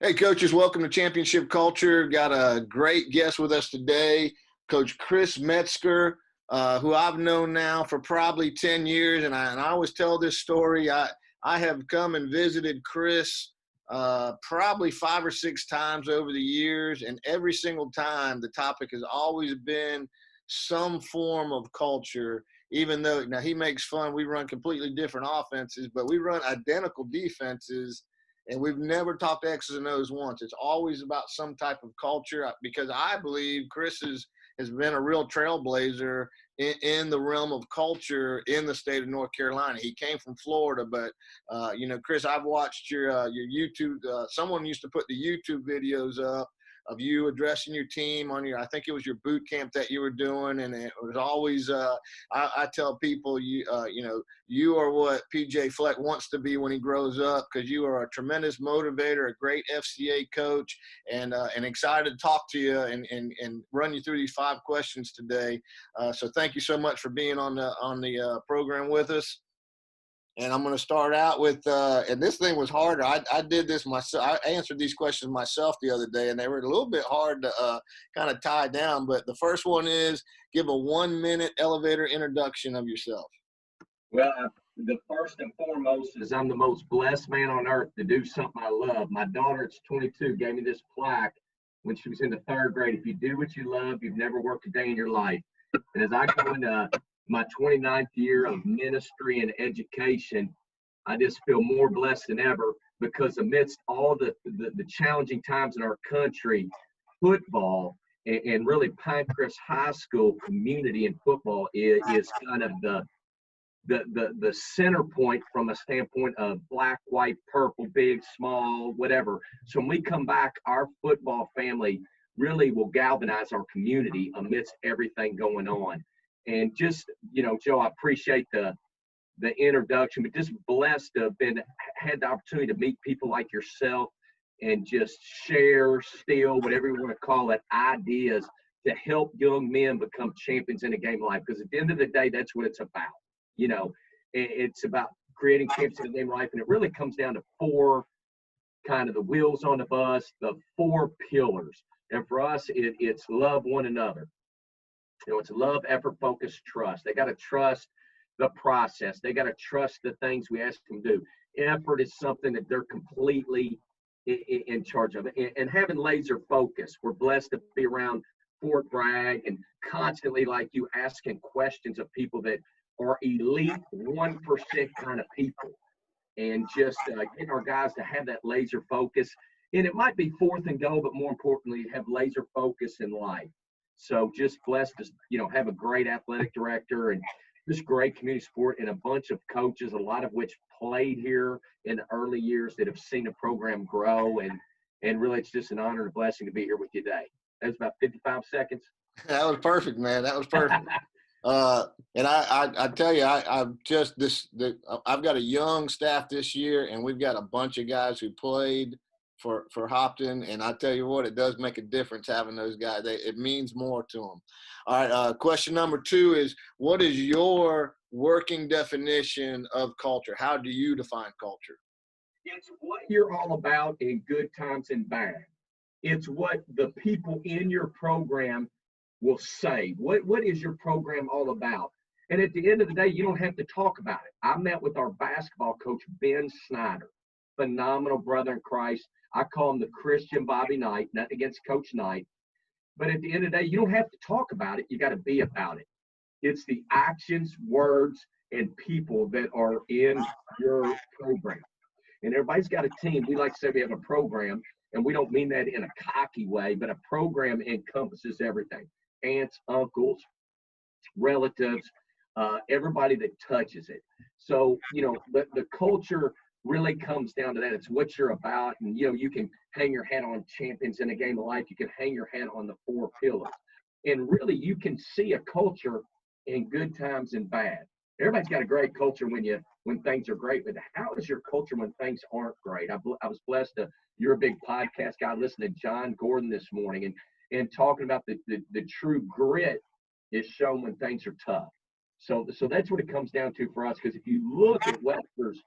Hey, coaches, welcome to Championship Culture. Got a great guest with us today, Coach Chris Metzger, who I've known now for probably 10 years. And I always tell this story. I have come and visited Chris probably 5 or 6 times over the years. And every single time, the topic has always been some form of culture, even though now he makes fun. We run completely different offenses, but we run identical defenses. And we've never talked X's and O's once. It's always about some type of culture, because I believe Chris has been a real trailblazer in the realm of culture in the state of North Carolina. He came from Florida, but Chris, I've watched your YouTube. Someone used to put the YouTube videos up of you addressing your team on I think it was your boot camp that you were doing. And it was always, I tell people, you are what PJ Fleck wants to be when he grows up, because you are a tremendous motivator, a great FCA coach, and excited to talk to you and run you through these 5 questions today. So thank you so much for being on the program with us. And I'm going to start out with, and this thing was harder. I did this myself. I answered these questions myself the other day, and they were a little bit hard to kind of tie down. But the first one is, give a 1-minute elevator introduction of yourself. Well, the first and foremost is I'm the most blessed man on earth to do something I love. My daughter, it's 22, gave me this plaque when she was in the 3rd grade. If you do what you love, you've never worked a day in your life. And as I go into my 29th year of ministry and education, I just feel more blessed than ever, because amidst all the challenging times in our country, football and really Pinecrest High School community in football is kind of the center point from a standpoint of black, white, purple, big, small, whatever. So when we come back, our football family really will galvanize our community amidst everything going on. And just, Joe, I appreciate the introduction, but just blessed to have had the opportunity to meet people like yourself and just share, steal, whatever you want to call it, ideas to help young men become champions in the game of life. Because at the end of the day, that's what it's about. It's about creating champions in the game of life. And it really comes down to 4 kind of the wheels on the bus, the 4 pillars. And for us, it's love one another. It's love, effort, focus, trust. They got to trust the process. They got to trust the things we ask them to do. Effort is something that they're completely in charge of. And having laser focus. We're blessed to be around Fort Bragg and constantly, like you, asking questions of people that are elite 1% kind of people. And just getting our guys to have that laser focus. And it might be 4th and goal, but more importantly, have laser focus in life. So just blessed to, have a great athletic director and just great community support and a bunch of coaches, a lot of which played here in the early years that have seen the program grow. And really, it's just an honor and a blessing to be here with you today. That was about 55 seconds. That was perfect, man. That was perfect. And I tell you, I've got a young staff this year, and we've got a bunch of guys who played for Hopton, and I tell you what, it does make a difference having those guys. It means more to them. All right, question number 2 is, what is your working definition of culture? How do you define culture? It's what you're all about in good times and bad. It's what the people in your program will say. What is your program all about? And at the end of the day, you don't have to talk about it. I met with our basketball coach, Ben Snyder, phenomenal brother in Christ. I call him the Christian Bobby Knight, nothing against Coach Knight. But at the end of the day, you don't have to talk about it. You got to be about it. It's the actions, words, and people that are in your program. And everybody's got a team. We like to say we have a program, and we don't mean that in a cocky way, but a program encompasses everything. Aunts, uncles, relatives, everybody that touches it. So, the culture really comes down to that. It's what you're about. And, you can hang your hat on champions in a game of life. You can hang your hat on the 4 pillars. And really, you can see a culture in good times and bad. Everybody's got a great culture when things are great, but how is your culture when things aren't great? I was blessed you're a big podcast guy. I listened to John Gordon this morning and talking about the true grit is shown when things are tough. So that's what it comes down to for us. Because if you look at Webster's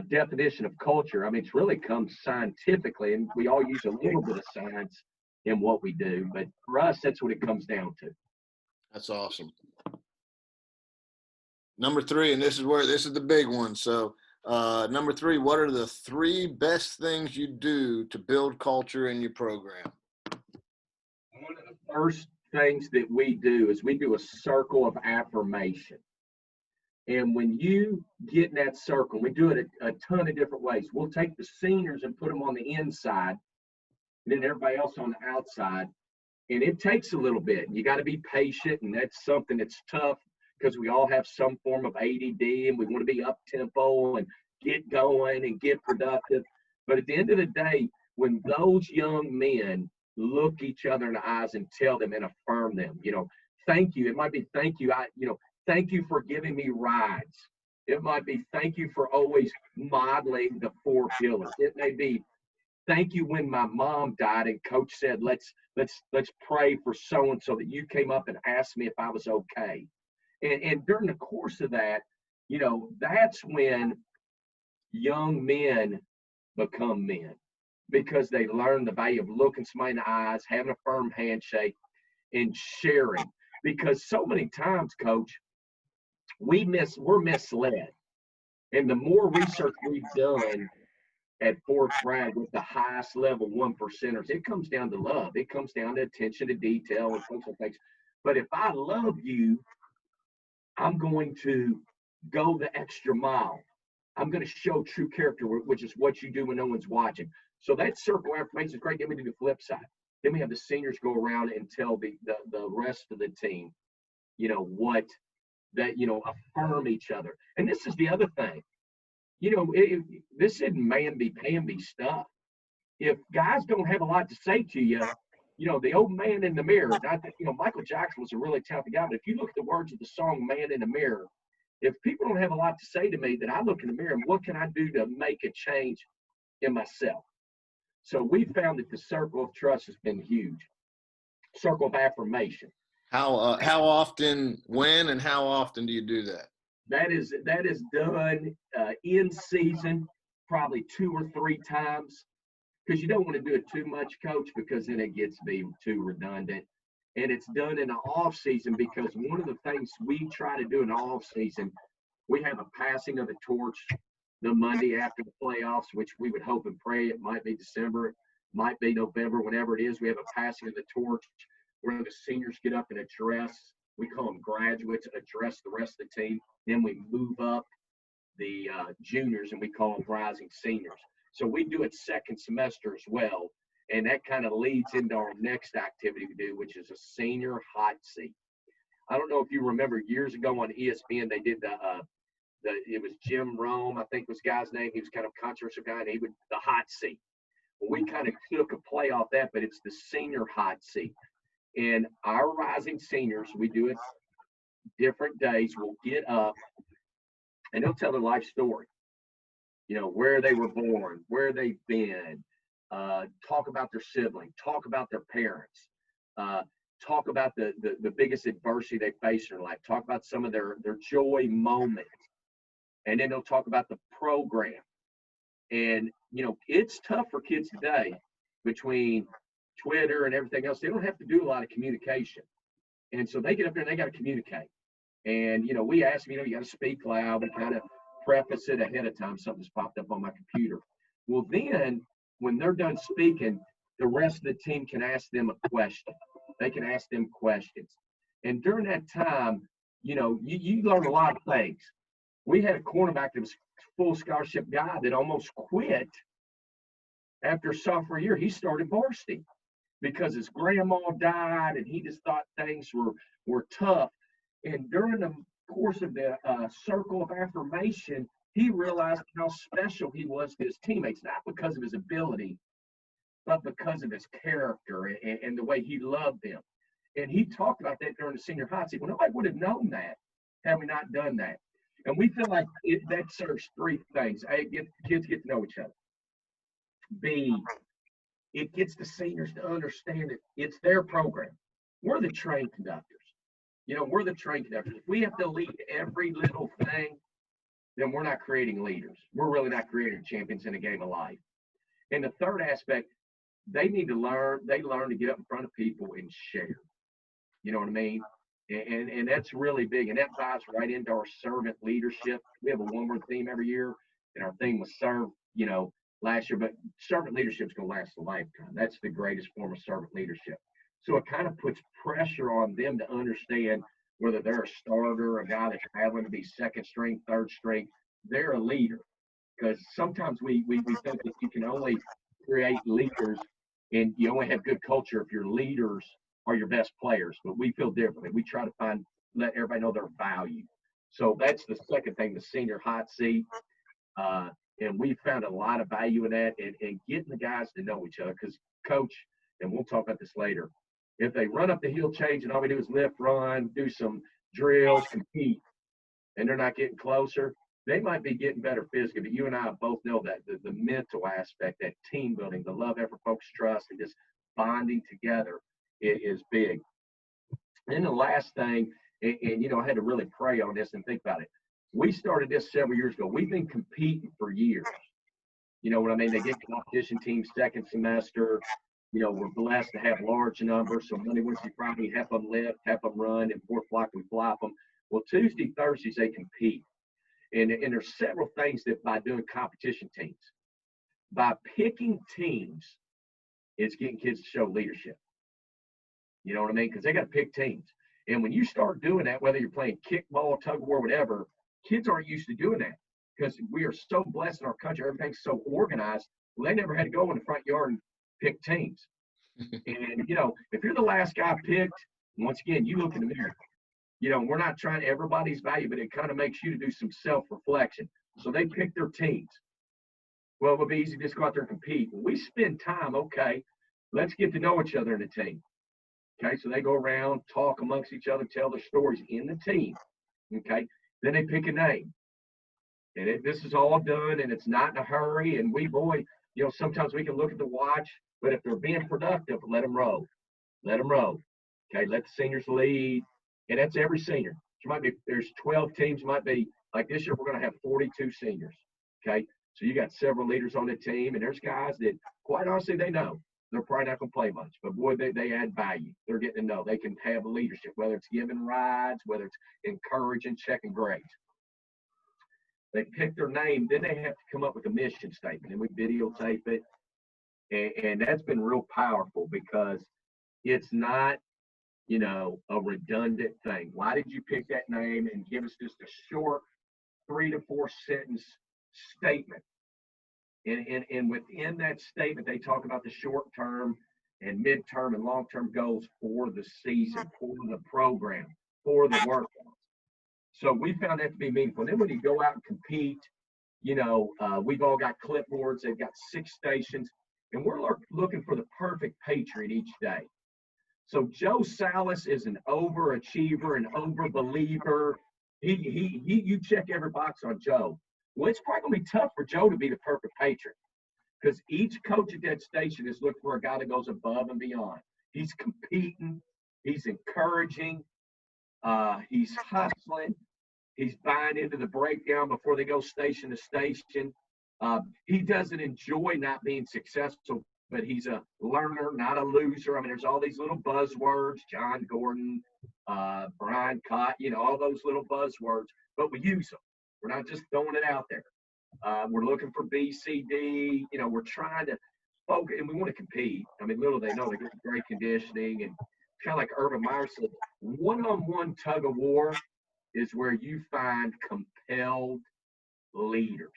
definition of culture, I mean, it's really comes scientifically, and we all use a little bit of science in what we do, but for us, that's what it comes down to. That's awesome. Number 3, and this is the big one. So number 3, what are the 3 best things you do to build culture in your program? One of the first things that we do is we do a circle of affirmation. And when you get in that circle, we do it a ton of different ways. We'll take the seniors and put them on the inside, and then everybody else on the outside. And it takes a little bit. You got to be patient, and that's something that's tough because we all have some form of ADD, and we want to be up tempo and get going and get productive. But at the end of the day, when those young men look each other in the eyes and tell them and affirm them, thank you. It might be thank you. Thank you for giving me rides. It might be thank you for always modeling the 4 pillars. It may be thank you when my mom died and coach said, let's pray for so-and-so that you came up and asked me if I was okay. And during the course of that, that's when young men become men, because they learn the value of looking somebody in the eyes, having a firm handshake, and sharing. Because so many times, Coach, we're misled. And the more research we've done at Fort Bragg with the highest level 1%ers, it comes down to love. It comes down to attention to detail and social things. But if I love you, I'm going to go the extra mile. I'm going to show true character, which is what you do when no one's watching. So that circle affirmation is great. Then we do the flip side. Then we have the seniors go around and tell the rest of the team, what that, affirm each other. And this is the other thing. This isn't mamby-pamby stuff. If guys don't have a lot to say to you, the old man in the mirror, Michael Jackson was a really talented guy, but if you look at the words of the song Man in the Mirror, if people don't have a lot to say to me, then I look in the mirror and what can I do to make a change in myself? So we found that the circle of trust has been huge. Circle of affirmation. How often, when, and how often do you do that? That is done in season, probably 2 or 3 times, because you don't want to do it too much, Coach, because then it gets to be too redundant. And it's done in the off season because one of the things we try to do in the off season, we have a passing of the torch the Monday after the playoffs, which we would hope and pray it might be December, it might be November, whenever it is. We have a passing of the torch where the seniors get up and address. We call them graduates, address the rest of the team. Then we move up the juniors and we call them rising seniors. So we do it second semester as well. And that kind of leads into our next activity we do, which is a senior hot seat. I don't know if you remember years ago on ESPN, they did it was Jim Rome, I think was the guy's name. He was kind of a controversial guy, and he would the hot seat. Well, we kind of took a play off that, but it's the senior hot seat. And our rising seniors, we do it different days. We'll get up and they'll tell their life story. Where they were born, where they've been, talk about their sibling, talk about their parents, talk about the biggest adversity they faced in their life, talk about some of their joy moments. And then they'll talk about the program. And, it's tough for kids today between Twitter and everything else. They don't have to do a lot of communication. And so they get up there and they got to communicate. And, we ask them, you got to speak loud. We kind of preface it ahead of time. Something's popped up on my computer. Well, then when they're done speaking, the rest of the team can ask them a question. They can ask them questions. And during that time, you learn a lot of things. We had a cornerback that was a full scholarship guy that almost quit after sophomore year. He started varsity because his grandma died and he just thought things were tough. And during the course of the circle of affirmation, he realized how special he was to his teammates, not because of his ability, but because of his character and the way he loved them. And he talked about that during the senior hot seat. Well, nobody would have known that had we not done that. And we feel like that serves 3 things. A, kids get to know each other. B, it gets the seniors to understand that it's their program. We're the train conductors. We're the train conductors. If we have to lead every little thing, then we're not creating leaders. We're really not creating champions in a game of life. And the third aspect, they learn to get up in front of people and share. You know what I mean? And that's really big. And that ties right into our servant leadership. We have a one-word theme every year, and our theme was serve, last year. But servant leadership is going to last a lifetime. That's the greatest form of servant leadership. So it kind of puts pressure on them to understand whether they're a starter, a guy that's traveling to be second string, third string, they're a leader. Because sometimes we think that you can only create leaders and you only have good culture if your leaders are your best players. But we feel differently. We try to let everybody know their value. So that's the second thing, the senior hot seat. And we found a lot of value in that and getting the guys to know each other. Because coach, and we'll talk about this later, if they run up the hill change and all we do is lift, run, do some drills, compete, and they're not getting closer, they might be getting better physically. But you and I both know that the mental aspect, that team building, the love, effort, focus, trust, and just bonding together is big. And then the last thing, and I had to really pray on this and think about it. We started this several years ago. We've been competing for years. You know what I mean? They get competition teams second semester. We're blessed to have large numbers. So Monday, Wednesday, Friday, half of them lift, half of them run, and fourth block, we flop them. Well, Tuesday, Thursdays, they compete. And there's several things that by doing competition teams, by picking teams, it's getting kids to show leadership. You know what I mean? Because they got to pick teams. And when you start doing that, whether you're playing kickball, tug of war, whatever, kids aren't used to doing that because we are so blessed in our country. Everything's so organized. Well, they never had to go in the front yard and pick teams. And, if you're the last guy picked, once again, you look in the mirror. We're not trying everybody's value, but it kind of makes you to do some self-reflection. So they pick their teams. Well, it would be easy to just go out there and compete. When we spend time, okay, let's get to know each other in the team. Okay, so they go around, talk amongst each other, tell their stories in the team. Okay, then they pick a name. And this is all done, and it's not in a hurry. And sometimes we can look at the watch, but if they're being productive, let them roll. Let them roll. Okay, let the seniors lead. And that's every senior. There's 12 teams, might be like this year, we're going to have 42 seniors. Okay, so you got several leaders on the team, and there's guys that, quite honestly, they know they're probably not going to play much, but boy, they add value. They're getting to know. They can have leadership, whether it's giving rides, whether it's encouraging, checking grades. They pick their name, then they have to come up with a mission statement, and we videotape it. And that's been real powerful because it's not, a redundant thing. Why did you pick that name? And give us just a short 3 to 4 sentence statement. And within that statement, they talk about the short term and midterm and long term goals for the season, for the program, for the workouts. So we found that to be meaningful. And then when you go out and compete, we've all got clipboards. They've got 6 stations, and we're looking for the perfect patriot each day. So Joe Salas is an overachiever, an overbeliever. You check every box on Joe. Well, it's probably going to be tough for Joe to be the perfect patriot because each coach at that station is looking for a guy that goes above and beyond. He's competing. He's encouraging. He's hustling. He's buying into the breakdown before they go station to station. He doesn't enjoy not being successful, but he's a learner, not a loser. I mean, there's all these little buzzwords, John Gordon, Brian Cott, all those little buzzwords, but we use them. We're not just throwing it out there. We're looking for B, C, D. We're trying to focus, and we want to compete. I mean, little they know they get great conditioning, and kind of like Urban Meyer said, one-on-one tug of war is where you find compelled leaders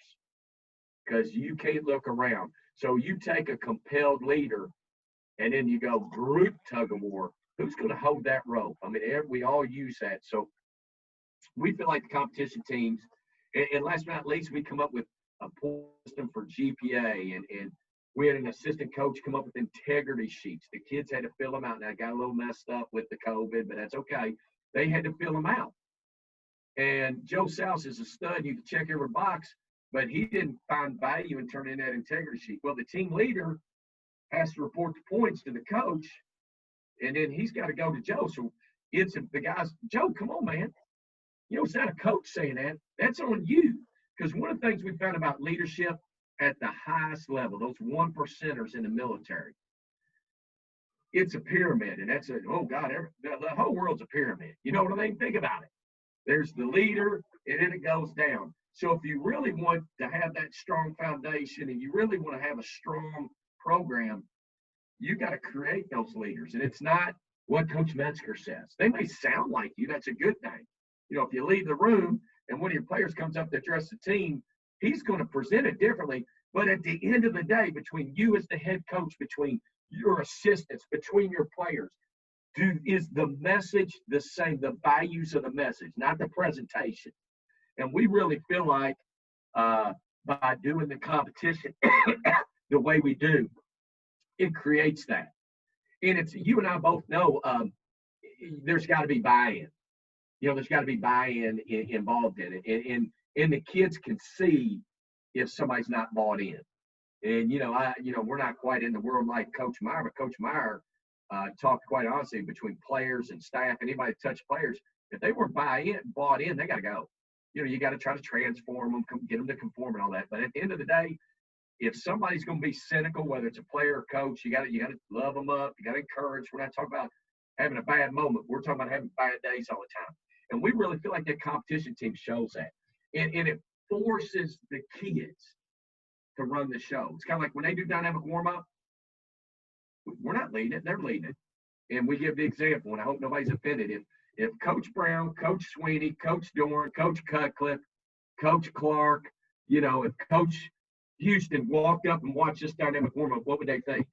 because you can't look around. So you take a compelled leader, and then you go group tug of war. Who's going to hold that rope? I mean, we all use that. So we feel like the competition teams. And last but not least, we come up with a system for GPA, and we had an assistant coach come up with integrity sheets. The kids had to fill them out. Now, I got a little messed up with the COVID, but that's okay. They had to fill them out. And Joe Souse is a stud. You can check every box, but he didn't find value in turning in that integrity sheet. Well, the team leader has to report the points to the coach, and then he's got to go to Joe. So it's the guys, Joe, come on, man. It's not a coach saying that. That's on you. Because one of the things we found about leadership at the highest level, those 1%ers in the military, it's a pyramid. And that's oh God, the whole world's a pyramid. You know what I mean? Think about it. There's the leader, and then it goes down. So if you really want to have that strong foundation and you really want to have a strong program, you got to create those leaders. And it's not what Coach Metzger says. They may sound like you. That's a good thing. You know, if you leave the room and one of your players comes up to address the team, he's going to present it differently. But at the end of the day, between you as the head coach, between your assistants, between your players, is the message the same, the values of the message, not the presentation. And we really feel like by doing the competition the way we do, it creates that. And it's, you and I both know, there's got to be buy-in. You know, there's got to be buy-in involved in it. And the kids can see if somebody's not bought in. And, we're not quite in the world like Coach Meyer, but Coach Meyer talked quite honestly between players and staff, and anybody that touched players, if they weren't bought in, they got to go. You know, you got to try to transform them, get them to conform and all that. But at the end of the day, if somebody's going to be cynical, whether it's a player or coach, you got to love them up. You got to encourage. We're not talking about having a bad moment. We're talking about having bad days all the time. And we really feel like that competition team shows that. And it forces the kids to run the show. It's kind of like when they do dynamic warm-up, we're not leading it. They're leading it. And we give the example, and I hope nobody's offended. If Coach Brown, Coach Sweeney, Coach Dorn, Coach Cutcliffe, Coach Clark, if Coach Houston walked up and watched this dynamic warm-up, what would they think?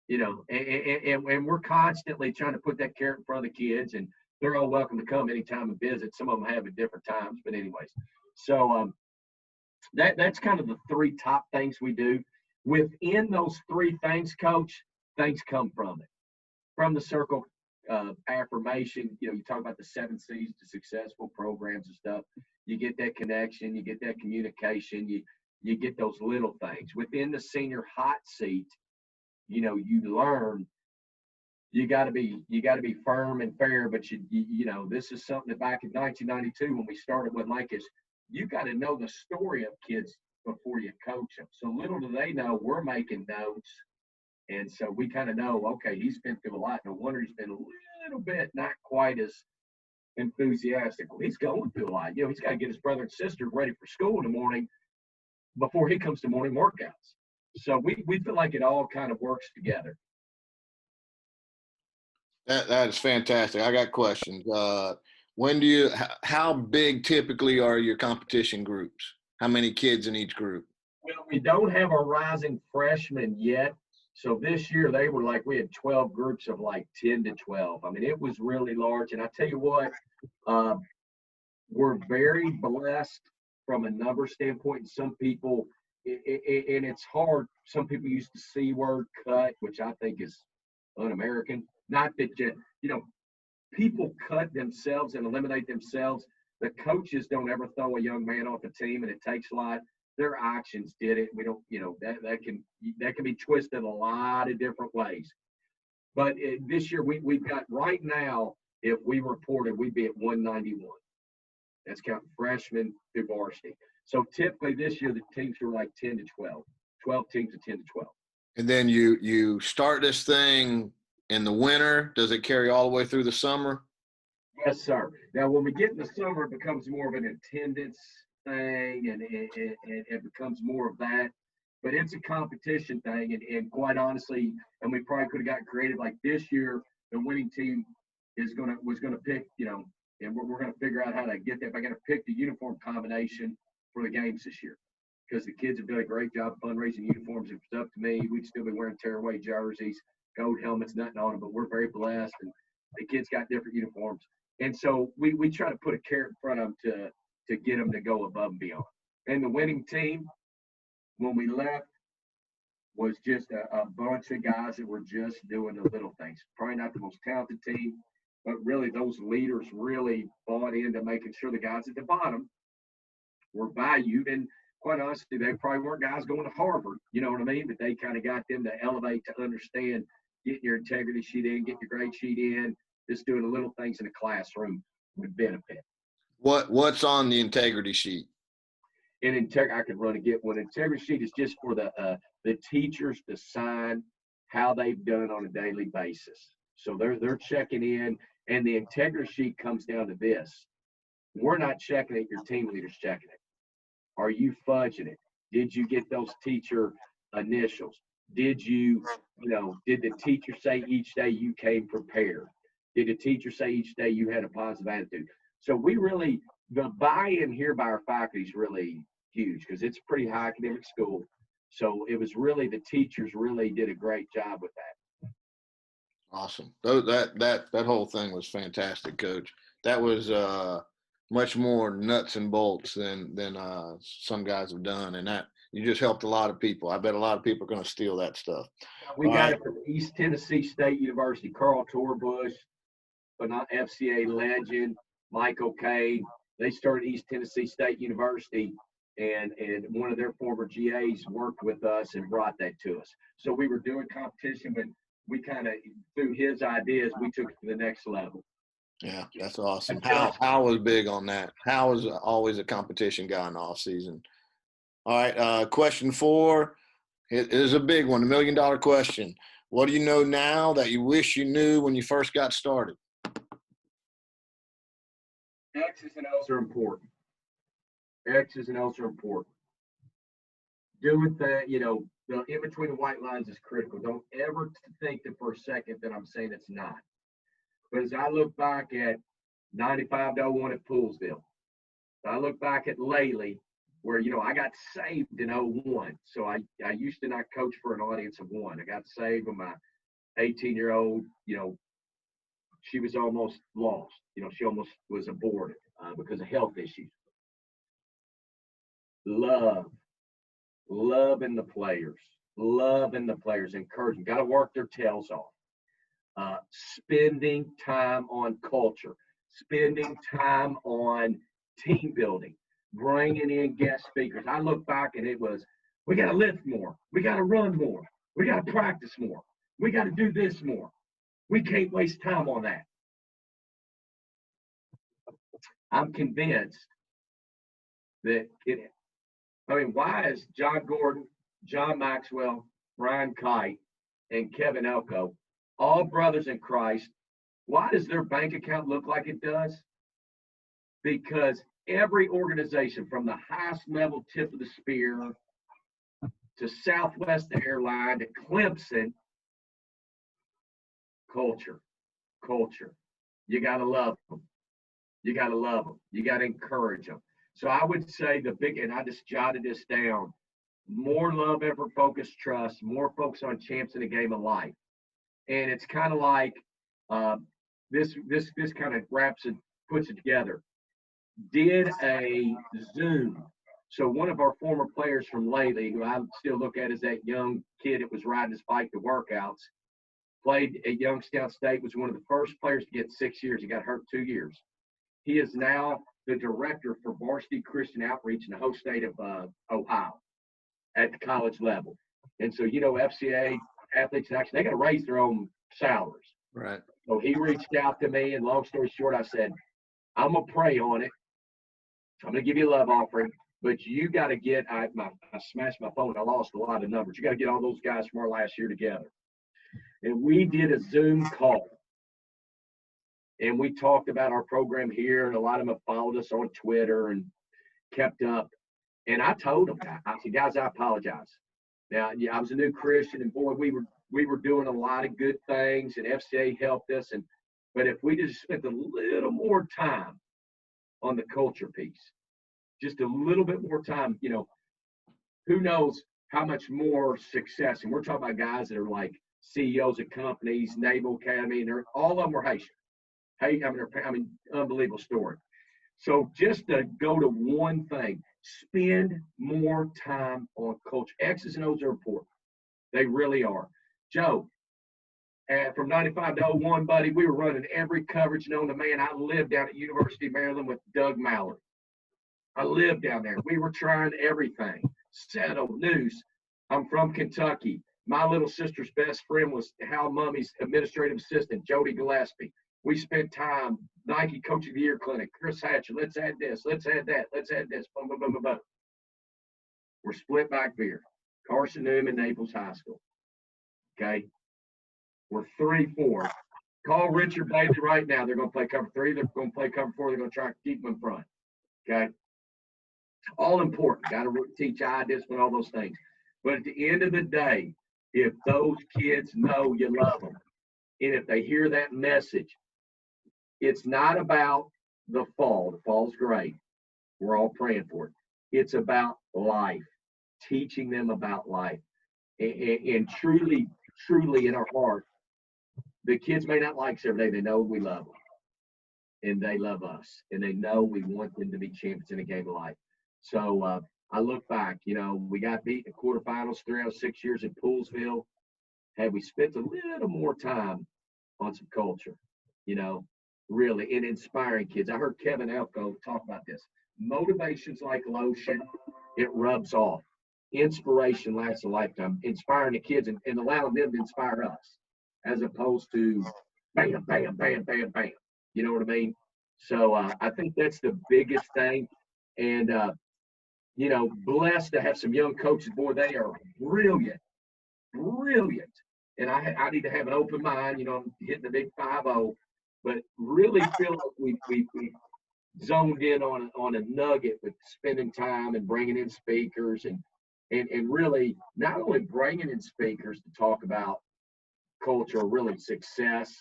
And we're constantly trying to put that carrot in front of the kids, and they're all welcome to come anytime and visit. Some of them have at different times, but anyways. So that's kind of the three top things we do. Within those three things, Coach, things come from it. From the circle affirmation, you talk about the 7 C's to successful programs and stuff. You get that connection, you get that communication, you get those little things. Within the senior hot seat, you learn you got to be firm and fair, but this is something that back in 1992 when we started with Lakers, you got to know the story of kids before you coach them. So little do they know we're making notes. And so we kind of know, okay, he's been through a lot. No wonder he's been a little bit not quite as enthusiastic. Well, he's going through a lot. He's got to get his brother and sister ready for school in the morning before he comes to morning workouts. So we feel like it all kind of works together. That is fantastic. I got questions. How big typically are your competition groups? How many kids in each group? Well, we don't have a rising freshman yet. So this year we had 12 groups of like 10 to 12. I mean, it was really large. And I tell you what, we're very blessed from a number standpoint. And some people, and it's hard. Some people use the C word cut, which I think is un-American. Not that, people cut themselves and eliminate themselves. The coaches don't ever throw a young man off a team, and it takes a lot. Their actions did it. We don't, that can be twisted a lot of different ways. But this year we've got right now, if we reported, we'd be at 191. That's counting freshmen through varsity. So typically this year the teams were like 10 to 12 teams of 10 to 12. And then you start this thing in the winter. Does it carry all the way through the summer? Yes, sir. Now, when we get in the summer, it becomes more of an attendance thing, and it becomes more of that. But it's a competition thing, and quite honestly, and we probably could have gotten creative. Like this year, the winning team was gonna pick, and we're gonna figure out how to get that. But I got to pick the uniform combination for the games this year because the kids have done a great job fundraising uniforms. If it's up to me, we'd still be wearing tearaway jerseys, gold helmets, nothing on them. But we're very blessed, and the kids got different uniforms. And so we try to put a carrot in front of them to get them to go above and beyond. And the winning team, when we left, was just a bunch of guys that were just doing the little things. Probably not the most talented team, but really those leaders really bought into making sure the guys at the bottom were valued. And quite honestly, they probably weren't guys going to Harvard, you know what I mean? But they kind of got them to elevate, to understand, getting your integrity sheet in, getting your grade sheet in, just doing the little things in the classroom would benefit. What's on the integrity sheet? And I could run and get one. Integrity sheet is just for the teachers to sign how they've done on a daily basis. So they're checking in, and the integrity sheet comes down to this. We're not checking it, your team leader's checking it. Are you fudging it? Did you get those teacher initials? Did did the teacher say each day you came prepared? Did the teacher say each day you had a positive attitude? So the buy-in here by our faculty is really huge because it's a pretty high academic school. So it was really, the teachers really did a great job with that. Awesome. That whole thing was fantastic, Coach. That was much more nuts and bolts than some guys have done, and that you just helped a lot of people. I bet a lot of people are going to steal that stuff. We got it from East Tennessee State University, Carl Torbush, but not FCA legend, Michael Cade. They started East Tennessee State University, and one of their former GAs worked with us and brought that to us. So we were doing competition, but we kind of, through his ideas, we took it to the next level. Yeah, that's awesome. Hal was big on that. Hal was always a competition guy in the off season. All right, question 4. It is a big one, $1 million question. What do you know now that you wish you knew when you first got started? X's and O's are important. X's and O's are important. Doing that, the in between the white lines is critical. Don't ever think that for a second that I'm saying it's not. But as I look back at 95 to 01 at Poolsville, I look back at Laley, where, I got saved in 01. So I used to not coach for an audience of one. I got saved when my 18-year-old, she was almost lost. She almost was aborted because of health issues. Love in the players, encouragement. Got to work their tails off. Spending time on culture, spending time on team building, bringing in guest speakers. I look back and it was, we got to lift more. We got to run more. We got to practice more. We got to do this more. We can't waste time on that. I'm convinced that why is John Gordon, John Maxwell, Brian Kite, and Kevin Elko, all brothers in Christ, why does their bank account look like it does? Because every organization, from the highest level tip of the spear to Southwest Airline to Clemson, culture. You got to love them. You got to encourage them. So I would say and I just jotted this down, more love, effort, focus, trust, more focus on champs in the game of life. And it's kind of like this kind of wraps and puts it together. Did a Zoom. So one of our former players from Laley, who I still look at as that young kid that was riding his bike to workouts, played at Youngstown State, was one of the first players to get 6 years. He got hurt 2 years. He is now the director for Varsity Christian Outreach in the host state of Ohio at the college level. And so, FCA athletes, actually, they got to raise their own salaries. Right. So he reached out to me, and long story short, I said, I'm going to pray on it. I'm going to give you a love offering, but you got to get, I smashed my phone. I lost a lot of numbers. You got to get all those guys from our last year together. And we did a Zoom call. And we talked about our program here, and a lot of them have followed us on Twitter and kept up. And I told them, I said, guys, I apologize. Now, I was a new Christian, and boy, we were doing a lot of good things, and FCA helped us. But if we just spent a little more time on the culture piece, just a little bit more time, who knows how much more success. And we're talking about guys that are like CEOs of companies, Naval Academy, and all of them were Haitian. Hey, unbelievable story. So just to go to one thing, spend more time on culture. X's and O's are important. They really are. Joe, from 95 to 01, buddy, we were running every coverage known to man. I lived down at University of Maryland with Doug Mallory. I lived down there. We were trying everything. Settle, news. I'm from Kentucky. My little sister's best friend was Hal Mummy's administrative assistant, Jody Gillespie. We spent time, Nike Coach of the Year Clinic, Chris Hatcher, let's add this, let's add that, let's add this, boom, boom, boom, boom, boom. We're split back beer. Carson Newman, Naples High School. Okay. We're 3-4. Call Richard Bailey right now. They're going to play cover 3. They're going to play cover 4. They're going to try to keep them in front. Okay. All important. Got to teach eye discipline, all those things. But at the end of the day, if those kids know you love them, and if they hear that message, it's not about the fall. The fall's great. We're all praying for it. It's about life, teaching them about life. And truly, truly in our heart, the kids may not like us every day. They know we love them. And they love us. And they know we want them to be champions in a game of life. So I look back, we got beat in the quarterfinals 3 out of 6 years in Poolsville. Had we spent a little more time on some culture, really, and inspiring kids. I heard Kevin Elko talk about this. Motivation's like lotion. It rubs off. Inspiration lasts a lifetime. Inspiring the kids and allowing them to inspire us, as opposed to bam, bam, bam, bam, bam. You know what I mean? So I think that's the biggest thing. And, blessed to have some young coaches. Boy, they are brilliant, brilliant. And I need to have an open mind. I'm hitting the big 5-0, but really feel like we zoned in on a nugget with spending time and bringing in speakers and really not only bringing in speakers to talk about culture or really success,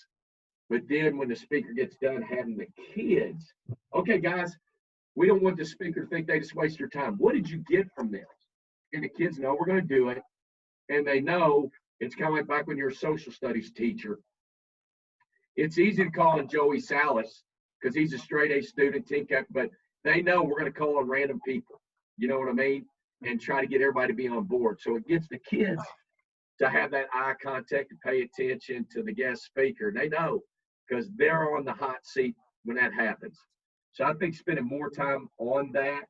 but then when the speaker gets done, having the kids, okay, guys, we don't want the speaker to think they just waste your time. What did you get from this? And the kids know we're going to do it. And they know it's kind of like back when you're a social studies teacher. It's easy to call on Joey Salas because he's a straight A student, but they know we're going to call on random people. You know what I mean? And try to get everybody to be on board. So it gets the kids to have that eye contact and pay attention to the guest speaker. They know because they're on the hot seat when that happens. So I think spending more time on that,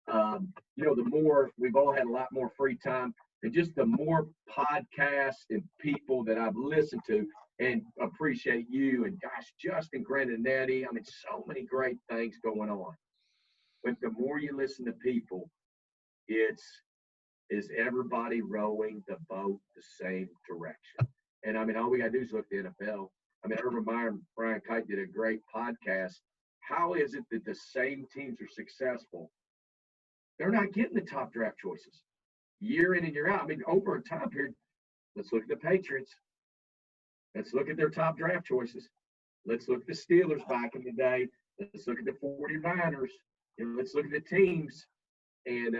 the more we've all had a lot more free time, and just the more podcasts and people that I've listened to and appreciate you and gosh, Justin Grandinetti. I mean, so many great things going on. But the more you listen to people, is everybody rowing the boat the same direction? And I mean, all we got to do is look at the NFL. I mean, Urban Meyer and Brian Kite did a great podcast. How is it that the same teams are successful? They're not getting the top draft choices year in and year out. I mean, over a time period, let's look at the Patriots. Let's look at their top draft choices. Let's look at the Steelers back in the day. Let's look at the 49ers. And let's look at the teams. And,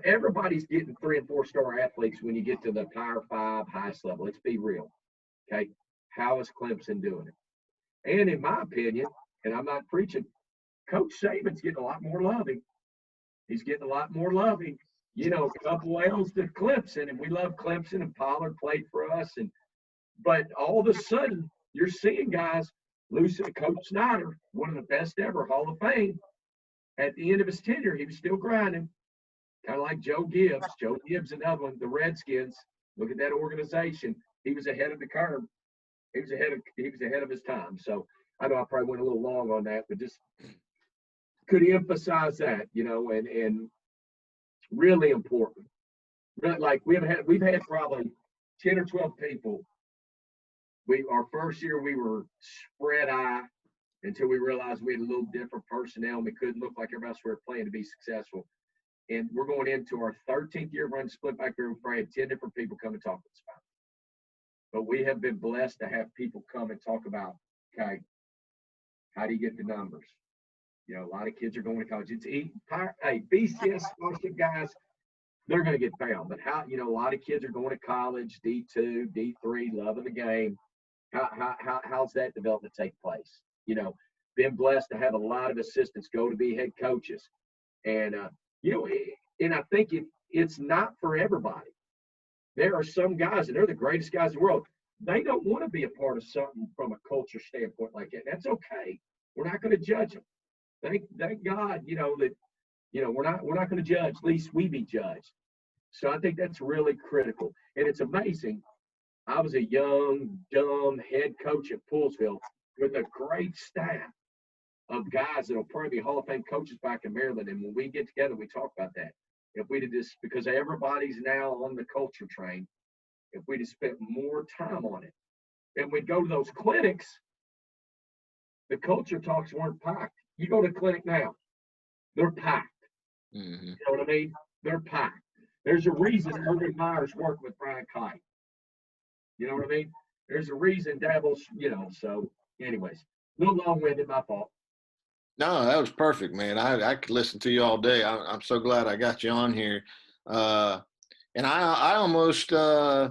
everybody's getting 3- and 4-star athletes when you get to the Power 5 highest level. Let's be real. Okay. How is Clemson doing it? And in my opinion, and I'm not preaching, Coach Saban's getting a lot more loving. He's getting a lot more loving. A couple L's to Clemson, and we love Clemson, and Pollard played for us. But all of a sudden, you're seeing guys losing. Coach Snyder, one of the best ever, Hall of Fame. At the end of his tenure, he was still grinding, kind of like Joe Gibbs. Joe Gibbs, another one, the Redskins. Look at that organization. He was ahead of the curve. He was ahead of his time. So I know I probably went a little long on that, but just could emphasize that, and really important. Like we've had probably 10 or 12 people. Our first year we were spread eye until we realized we had a little different personnel and we couldn't look like everybody else we were playing to be successful. And we're going into our 13th year running split back there. We had 10 different people come and talk to us about it. But we have been blessed to have people come and talk about, okay, how do you get the numbers? A lot of kids are going to college. BCS scholarship guys, they're going to get found. But how, a lot of kids are going to college, D2, D3, loving the game. How's that development take place? Been blessed to have a lot of assistants go to be head coaches. And, and I think it's not for everybody. There are some guys, and they're the greatest guys in the world. They don't want to be a part of something from a culture standpoint like that. That's okay. We're not going to judge them. Thank God, that, we're not going to judge. At least we be judged. So I think that's really critical. And it's amazing. I was a young, dumb head coach at Poolsville with a great staff of guys that will probably be Hall of Fame coaches back in Maryland. And when we get together, we talk about that. if we'd have just, because everybody's now on the culture train, if we'd have spent more time on it. And we'd go to those clinics, the culture talks weren't packed. You go to a clinic now, they're packed. Mm-hmm. You know what I mean? They're packed. There's a reason Urban Myers worked with Brian Kite. You know what I mean? There's a reason Dabble's, so anyways, a little long-winded, my fault. No, that was perfect, man. I could listen to you all day. I'm so glad I got you on here. And I almost, I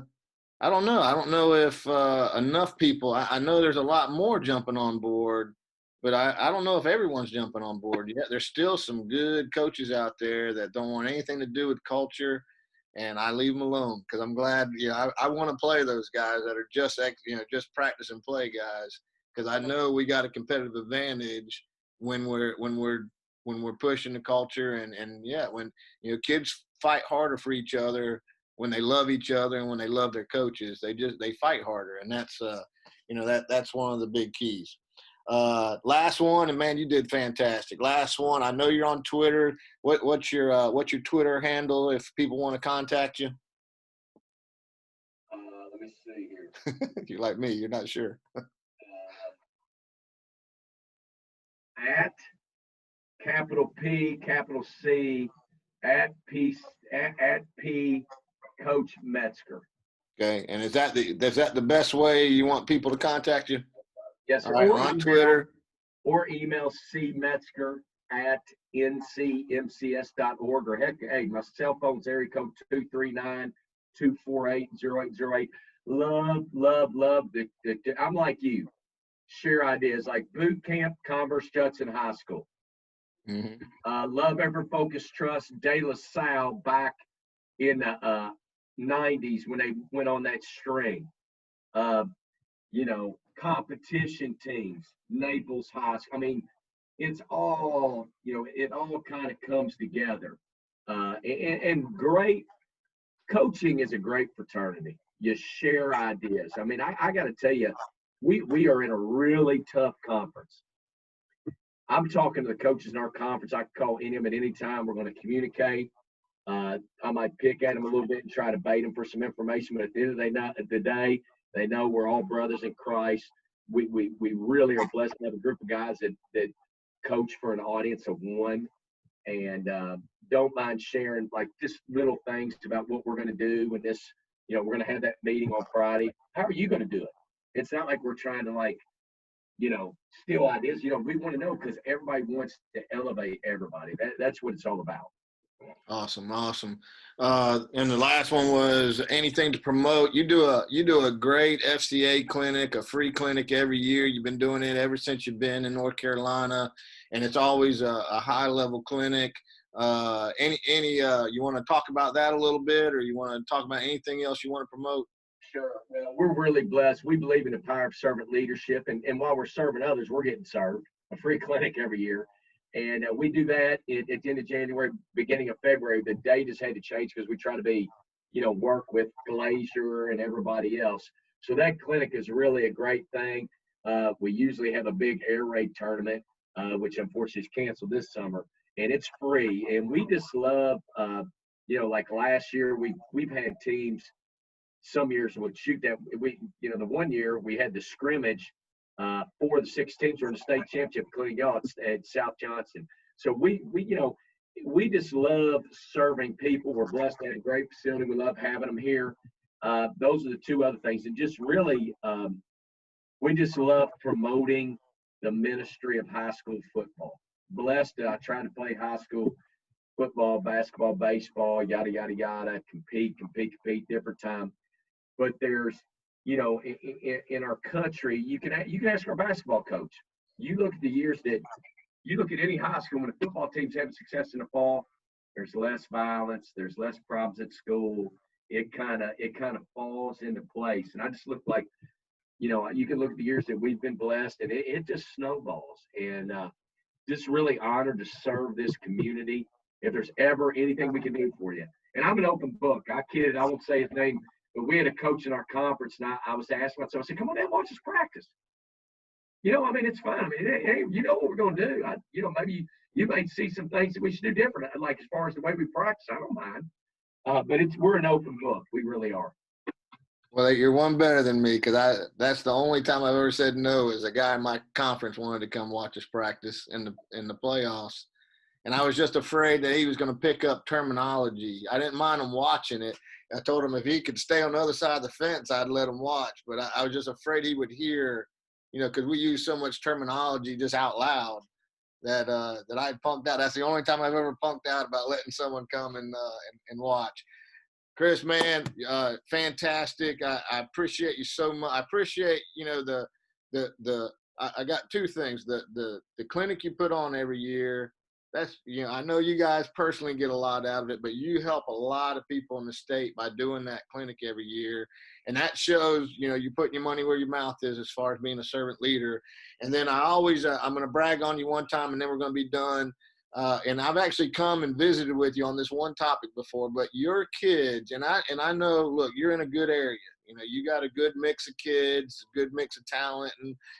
don't know. I don't know if enough people, I know there's a lot more jumping on board, but I don't know if everyone's jumping on board yet. There's still some good coaches out there that don't want anything to do with culture, and I leave them alone because I'm glad, I want to play those guys that are just, just practice and play guys, because I know we got a competitive advantage when we're pushing the culture and yeah, when, kids fight harder for each other when they love each other and when they love their coaches. They fight harder, and that's that's one of the big keys. Last one, and man, you did fantastic. Last one, I know you're on Twitter. What's your Twitter handle if people want to contact you? Let me see here. You're like me, you're not sure. At capital P, capital C, at P Coach Metzger. Okay, and is that the best way you want people to contact you? Yes, sir. All right, on Twitter. Or email cmetzger@ncmcs.org, or heck, hey, my cell phone's area code 239-248-0808. Love. I'm like you. Share ideas like boot camp, Converse Judson High School. Mm-hmm. Love Ever Focus Trust, De La Salle back in the 90s when they went on that string. Competition teams, Naples High School. I mean, it's all, it all kind of comes together. And great coaching is a great fraternity. You share ideas. I mean, I got to tell you, we are in a really tough conference. I'm talking to the coaches in our conference. I can call any of them at any time. We're going to communicate. I might pick at them a little bit and try to bait them for some information, but at the end of the day, they know we're all brothers in Christ. We really are blessed to have a group of guys that coach for an audience of one, and don't mind sharing like just little things about what we're going to do. And this, we're going to have that meeting on Friday. How are you going to do it? It's not like we're trying to steal ideas. We want to know because everybody wants to elevate everybody. That's what it's all about. Awesome. And the last one was anything to promote. You do a great FCA clinic, a free clinic every year. You've been doing it ever since you've been in North Carolina, and it's always a high level clinic. You want to talk about that a little bit, or you want to talk about anything else you want to promote? Sure. Well, we're really blessed. We believe in the power of servant leadership, and while we're serving others, we're getting served. A free clinic every year. And we do that at the end of January, beginning of February. The date has had to change because we try to work with Glacier and everybody else. So that clinic is really a great thing. We usually have a big air raid tournament, which unfortunately is canceled this summer, and it's free. And we just love, like last year, we've had teams. Some years would shoot that. The one year we had the scrimmage. 4 of the 6 teams were in the state championship, including y'all at South Johnson. So we just love serving people. We're blessed to have a great facility. We love having them here. Those are the two other things. And just really, we just love promoting the ministry of high school football. Blessed that I try to play high school football, basketball, baseball, yada, yada, yada, compete, different time. But there's, in our country, you can ask our basketball coach. You look at the years that you look at any high school when the football team's having success in the fall, there's less violence, there's less problems at school. It kind of falls into place. And I just look like, you can look at the years that we've been blessed, and it just snowballs. And just really honored to serve this community. If there's ever anything we can do for you, and I'm an open book. I kidded. I won't say his name. But we had a coach in our conference, and I was asking myself, I said, come on down, watch us practice. I mean, it's fine. I mean, hey, you know what we're going to do. Maybe you may see some things that we should do different, like as far as the way we practice. I don't mind. But we're an open book. We really are. Well, you're one better than me, because that's the only time I've ever said no is a guy in my conference wanted to come watch us practice in the playoffs. And I was just afraid that he was going to pick up terminology. I didn't mind him watching it. I told him if he could stay on the other side of the fence, I'd let him watch. But I was just afraid he would hear, because we use so much terminology just out loud that I punked out. That's the only time I've ever punked out about letting someone come and watch. Chris, man, fantastic. I appreciate you so much. I appreciate, I got two things. The clinic you put on every year. That's, I know you guys personally get a lot out of it, but you help a lot of people in the state by doing that clinic every year. And that shows, you putting your money where your mouth is as far as being a servant leader. And then I always, I'm going to brag on you one time and then we're going to be done. And I've actually come and visited with you on this one topic before, but your kids, and I know, look, you're in a good area. You got a good mix of kids, good mix of talent,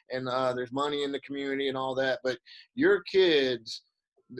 and there's money in the community and all that. But your kids,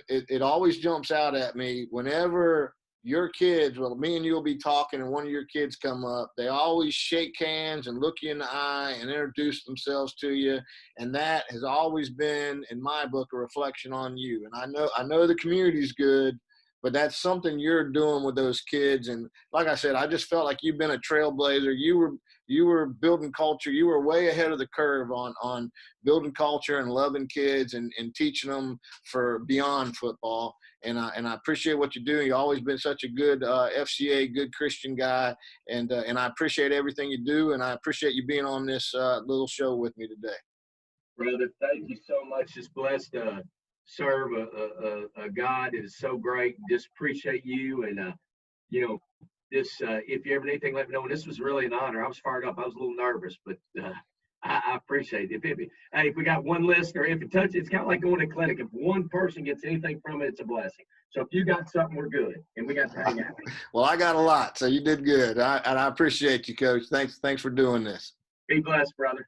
it always jumps out at me whenever your kids, well, me and you will be talking and one of your kids come up, they always shake hands and look you in the eye and introduce themselves to you. And that has always been, in my book, a reflection on you. And I know the community's good, but that's something you're doing with those kids. And like I said, I just felt like you've been a trailblazer. You were building culture. You were way ahead of the curve on building culture and loving kids and teaching them for beyond football. And I appreciate what you do. You've always been such a good FCA, good Christian guy. And I appreciate everything you do. And I appreciate you being on this little show with me today. Brother, thank you so much. Just blessed to serve a God that is so great. Just appreciate you. And, if you ever need anything, let me know. And this was really an honor. I was fired up. I was a little nervous, but I appreciate it. If we got one listener, if it touches, it's kind of like going to clinic. If one person gets anything from it, it's a blessing. So if you got something, we're good. And we got to hang out. Well, I got a lot, so you did good. And I appreciate you, Coach. Thanks for doing this. Be blessed, brother.